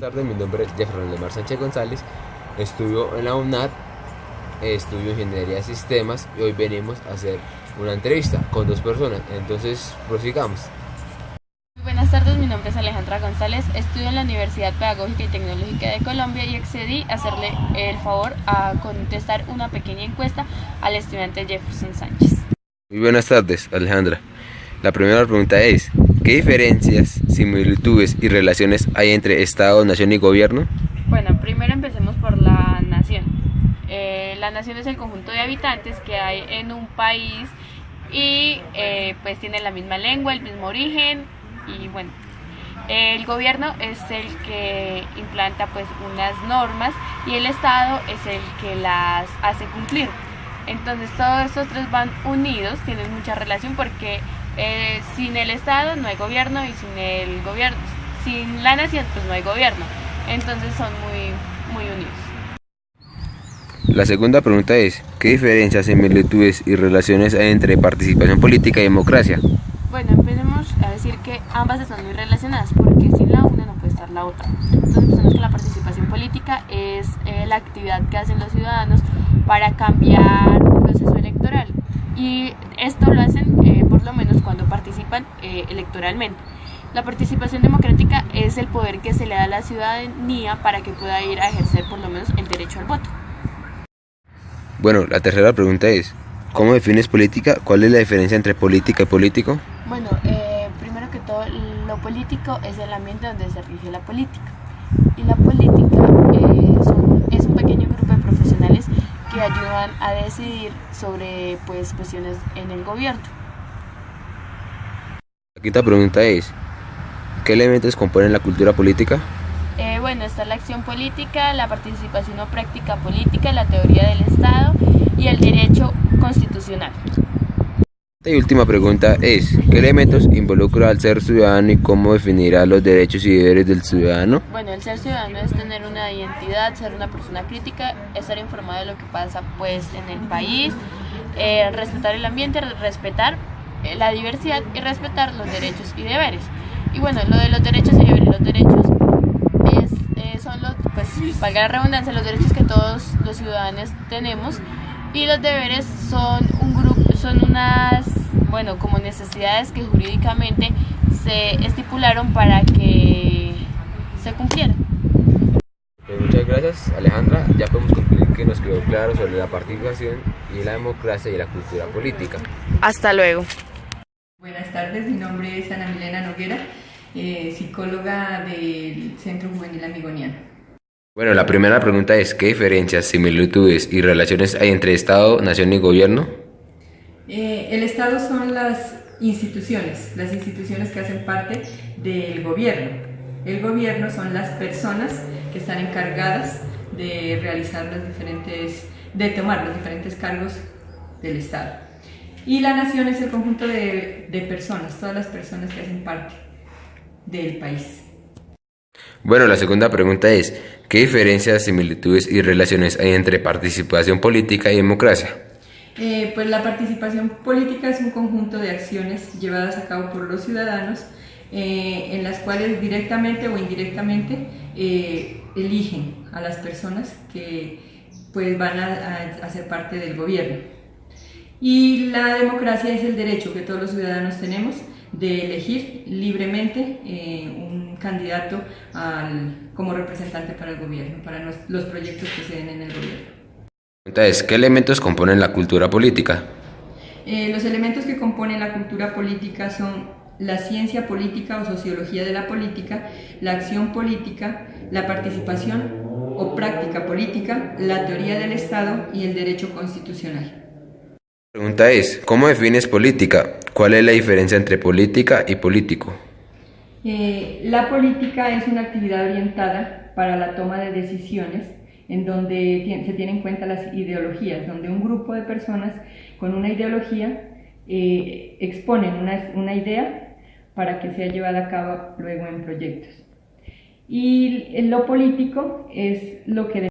Buenas tardes, mi nombre es Jefferson Lemar Sánchez González, estudio en la UNAD, estudio Ingeniería de Sistemas y hoy venimos a hacer una entrevista con dos personas, entonces prosigamos. Buenas tardes, mi nombre es Alejandra González, estudio en la Universidad Pedagógica y Tecnológica de Colombia y accedí a hacerle el favor a contestar una pequeña encuesta al estudiante Jefferson Sánchez. Muy buenas tardes, Alejandra. La primera pregunta es, ¿qué diferencias, similitudes y relaciones hay entre Estado, nación y gobierno? Bueno, primero empecemos por la nación. La nación es el conjunto de habitantes que hay en un país y pues tienen la misma lengua, el mismo origen y bueno. El gobierno es el que implanta pues unas normas y el Estado es el que las hace cumplir. Entonces todos estos tres van unidos, tienen mucha relación porque sin el Estado no hay gobierno y sin la nación pues no hay gobierno. Entonces son muy unidos. La segunda pregunta es, ¿qué diferencias, similitudes y relaciones hay entre participación política y democracia? Bueno, empecemos a decir que ambas están muy relacionadas porque sin la una no puede estar la otra. Entonces empezamos que la participación política es la actividad que hacen los ciudadanos para cambiar un proceso electoral y esto lo hacen por lo menos cuando participan electoralmente. La participación democrática es el poder que se le da a la ciudadanía para que pueda ir a ejercer por lo menos el derecho al voto. Bueno, la tercera pregunta es, ¿cómo defines política? ¿Cuál es la diferencia entre política y político? Bueno, primero que todo, lo político es el ambiente donde se rige la política. Y la política es un pequeño grupo de profesionales que ayudan a decidir sobre pues, cuestiones en el gobierno. La quinta pregunta es, ¿qué elementos componen la cultura política? Bueno, está la acción política, la participación o práctica política, la teoría del Estado y el derecho constitucional. Y última pregunta es, ¿qué elementos involucra al ser ciudadano y cómo definirá los derechos y deberes del ciudadano? Bueno, el ser ciudadano es tener una identidad, ser una persona crítica, estar informado de lo que pasa pues en el país, respetar el ambiente, respetar la diversidad y respetar los derechos y deberes. Y bueno, lo de los derechos y deberes, los derechos son los, pues, valga la redundancia, los derechos que todos los ciudadanos tenemos y los deberes son unas, bueno, como necesidades que jurídicamente se estipularon para que se cumplieran. Pues muchas gracias, Alejandra. Ya podemos concluir que nos quedó claro sobre la participación y la democracia y la cultura política. Hasta luego. Buenas tardes, mi nombre es Ana Milena Noguera, psicóloga del Centro Juvenil Amigoniano. Bueno, la primera pregunta es, ¿qué diferencias, similitudes y relaciones hay entre Estado, nación y gobierno? El Estado son las instituciones que hacen parte del gobierno. El gobierno son las personas que están encargadas de de tomar los diferentes cargos del Estado. Y la nación es el conjunto de personas, todas las personas que hacen parte del país. Bueno, la segunda pregunta es, ¿qué diferencias, similitudes y relaciones hay entre participación política y democracia? Pues la participación política es un conjunto de acciones llevadas a cabo por los ciudadanos en las cuales directamente o indirectamente eligen a las personas que pues, van a ser parte del gobierno. Y la democracia es el derecho que todos los ciudadanos tenemos de elegir libremente un candidato como representante para el gobierno, para los proyectos que se den en el gobierno. Entonces, ¿qué elementos componen la cultura política? Los elementos que componen la cultura política son la ciencia política o sociología de la política, la acción política, la participación o práctica política, la teoría del Estado y el derecho constitucional. La pregunta es, ¿cómo defines política? ¿Cuál es la diferencia entre política y político? La política es una actividad orientada para la toma de decisiones en donde se tienen en cuenta las ideologías, donde un grupo de personas con una ideología exponen una idea para que sea llevada a cabo luego en proyectos. Y lo político es lo que